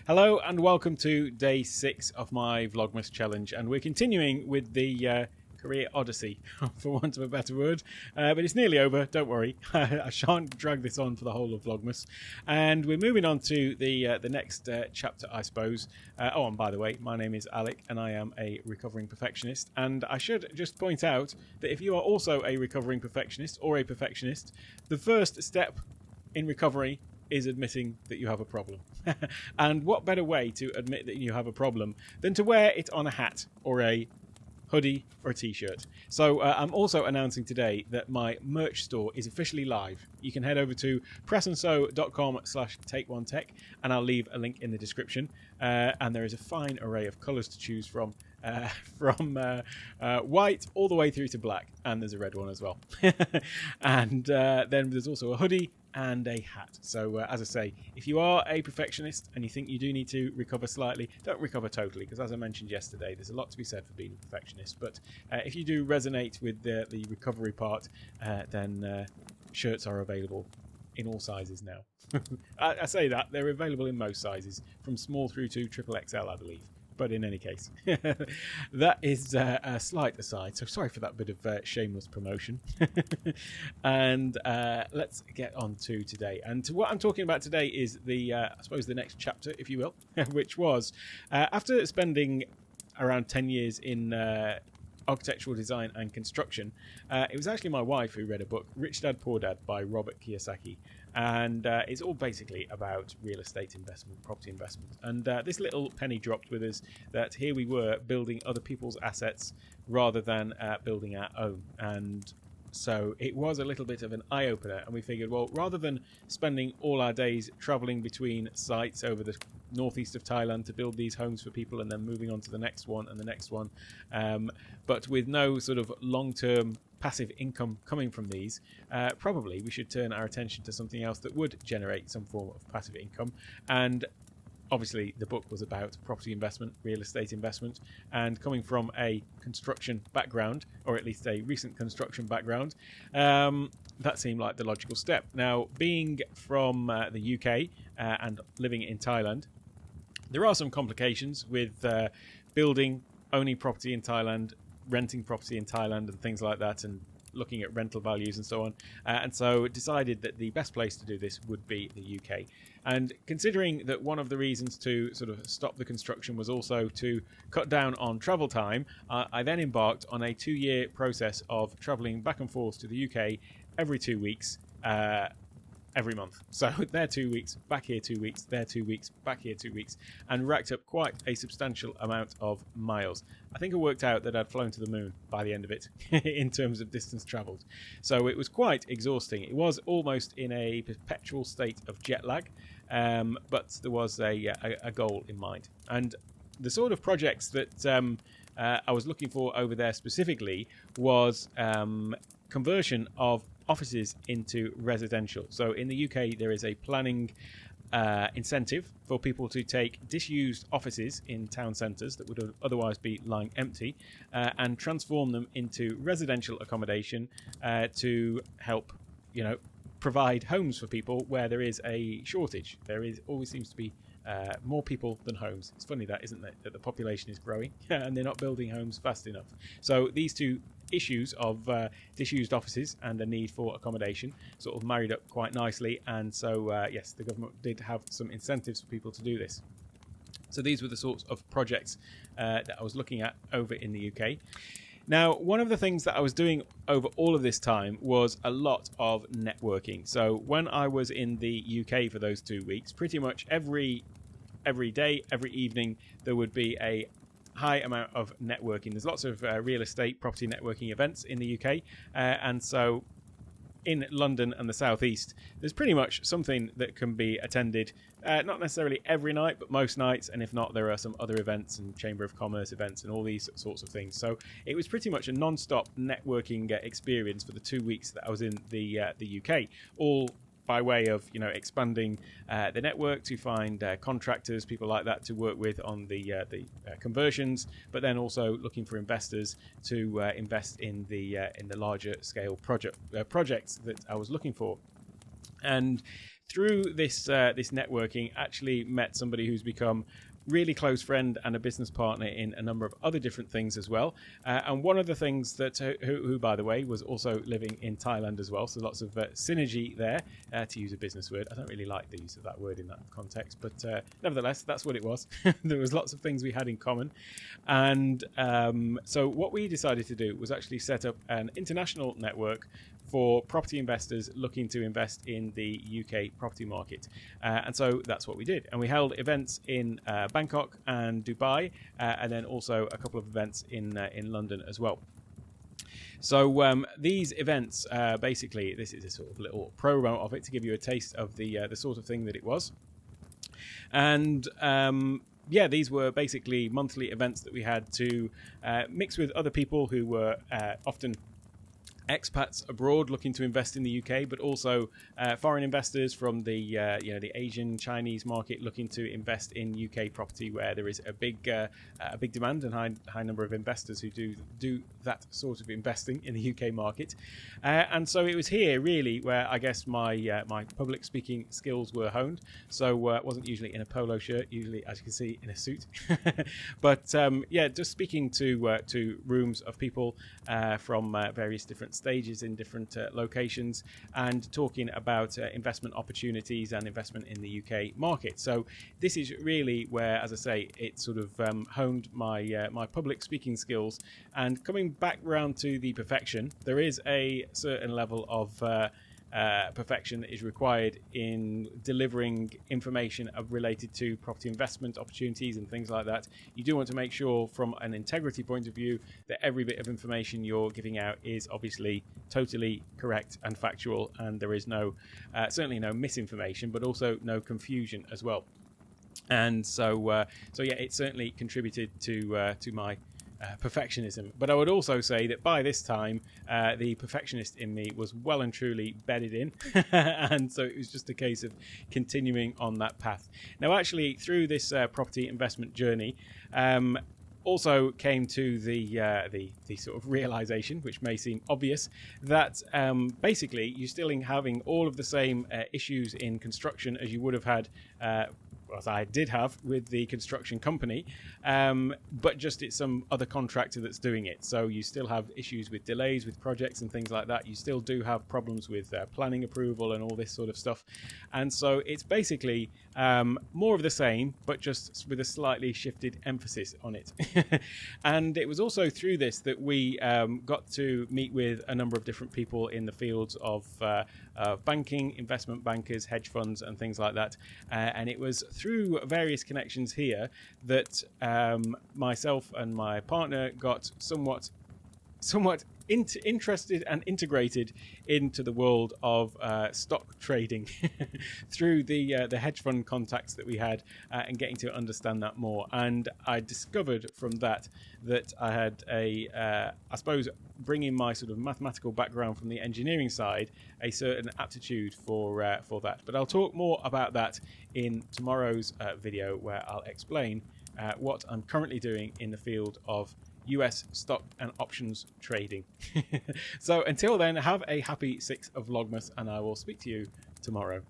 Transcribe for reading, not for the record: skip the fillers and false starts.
Hello and welcome to day 6 of my Vlogmas challenge, and we're continuing with the career odyssey, for want of a better word, but it's nearly over, don't worry. I shan't drag this on for the whole of Vlogmas, and we're moving on to the next chapter, I suppose. And by the way, my name is Alec and I am a recovering perfectionist, and I should just point out that if you are also a recovering perfectionist or a perfectionist, the first step in recovery is admitting that you have a problem. And what better way to admit that you have a problem than to wear it on a hat or a hoodie or a t-shirt. So I'm also announcing today that my merch store is officially live. You can head over to presandsew.com/takeonetech and I'll leave a link in the description. And there is a fine array of colours to choose from white all the way through to black, and there's a red one as well. And then there's also a hoodie and a hat. So as I say, if you are a perfectionist and you think you do need to recover slightly, don't recover totally, because as I mentioned yesterday, there's a lot to be said for being a perfectionist. But if you do resonate with the recovery part, then shirts are available in all sizes now. I say that they're available in most sizes, from small through to triple XL, I believe. But in any case, that is a slight aside. So sorry for that bit of shameless promotion. And let's get on to today. And what I'm talking about today is I suppose the next chapter, if you will, which was after spending around 10 years in architectural design and construction. It was actually my wife who read a book, Rich Dad Poor Dad by Robert Kiyosaki. And it's all basically about real estate investment, property investment. And this little penny dropped with us that here we were building other people's assets rather than building our own. And so it was a little bit of an eye-opener, and we figured, well, rather than spending all our days travelling between sites over the northeast of Thailand to build these homes for people and then moving on to the next one and the next one, but with no sort of long-term passive income coming from these, probably we should turn our attention to something else that would generate some form of passive income. And obviously, the book was about property investment, real estate investment, and coming from a construction background, or at least a recent construction background, that seemed like the logical step. Now, being from the UK and living in Thailand, there are some complications with building, owning property in Thailand, renting property in Thailand and things like that, and looking at rental values and so on, and so decided that the best place to do this would be the UK. And considering that one of the reasons to sort of stop the construction was also to cut down on travel time, I then embarked on a 2-year process of travelling back and forth to the UK every 2 weeks, every month. So there 2 weeks, back here 2 weeks, there 2 weeks, back here 2 weeks, and racked up quite a substantial amount of miles. I think I worked out that I'd flown to the moon by the end of it in terms of distance travelled. So it was quite exhausting. It was almost in a perpetual state of jet lag, but there was a goal in mind. And the sort of projects that I was looking for over there specifically was conversion of offices into residential. So in the UK, there is a planning incentive for people to take disused offices in town centres that would otherwise be lying empty and transform them into residential accommodation to help, provide homes for people where there is a shortage. There always seems to be more people than homes. It's funny that, isn't it, that the population is growing and they're not building homes fast enough. So these two issues of disused offices and the need for accommodation sort of married up quite nicely, and so yes, the government did have some incentives for people to do this. So these were the sorts of projects that I was looking at over in the UK. Now, one of the things that I was doing over all of this time was a lot of networking. So when I was in the UK for those 2 weeks, pretty much every day, every evening, there would be a high amount of networking. There's lots of real estate property networking events in the UK, and so in London and the southeast, there's pretty much something that can be attended, not necessarily every night, but most nights, and if not, there are some other events and Chamber of Commerce events and all these sorts of things. So it was pretty much a non-stop networking experience for the 2 weeks that I was in the UK, all by way of expanding the network to find contractors, people like that to work with on the conversions, but then also looking for investors to invest in the larger scale projects that I was looking for. And through this this networking, actually met somebody who's become really close friend and a business partner in a number of other different things as well. And one of the things that, who by the way, was also living in Thailand as well. So lots of synergy there, to use a business word. I don't really like the use of that word in that context, but nevertheless, that's what it was. There was lots of things we had in common. And so what we decided to do was actually set up an international network for property investors looking to invest in the UK property market. And so that's what we did. And we held events in Bangkok and Dubai, and then also a couple of events in London as well. So these events, basically, this is a sort of little promo of it to give you a taste of the sort of thing that it was. And yeah, these were basically monthly events that we had to mix with other people who were often expats abroad looking to invest in the UK, but also foreign investors from the the Asian, Chinese market looking to invest in UK property, where there is a big demand and high number of investors who do that sort of investing in the UK market. And so it was here really where I guess my my public speaking skills were honed. So it wasn't usually in a polo shirt, usually, as you can see, in a suit. But yeah, just speaking to rooms of people from various different stages in different locations, and talking about investment opportunities and investment in the UK market. So this is really where, as I say, it sort of honed my my public speaking skills. And coming back round to the perfection, there is a certain level of perfection that is required in delivering information related to property investment opportunities and things like that. You do want to make sure from an integrity point of view that every bit of information you're giving out is obviously totally correct and factual, and there is no certainly no misinformation, but also no confusion as well. And so so yeah, it certainly contributed to my perfectionism. But I would also say that by this time, the perfectionist in me was well and truly bedded in. And so it was just a case of continuing on that path. Now, actually, through this property investment journey, also came to the sort of realization, which may seem obvious, that basically you're still having all of the same issues in construction as you would have had as I did have with the construction company, but just it's some other contractor that's doing it. So you still have issues with delays with projects and things like that. You still do have problems with planning approval and all this sort of stuff. And so it's basically more of the same, but just with a slightly shifted emphasis on it. And it was also through this that we got to meet with a number of different people in the fields of banking, investment bankers, hedge funds, and things like that. And it was through various connections here that myself and my partner got somewhat interested and integrated into the world of stock trading through the hedge fund contacts that we had, and getting to understand that more. And I discovered from that I had I suppose, bringing my sort of mathematical background from the engineering side, a certain aptitude for that. But I'll talk more about that in tomorrow's video, where I'll explain what I'm currently doing in the field of US stock and options trading. So until then, have a happy 6th of Vlogmas, and I will speak to you tomorrow.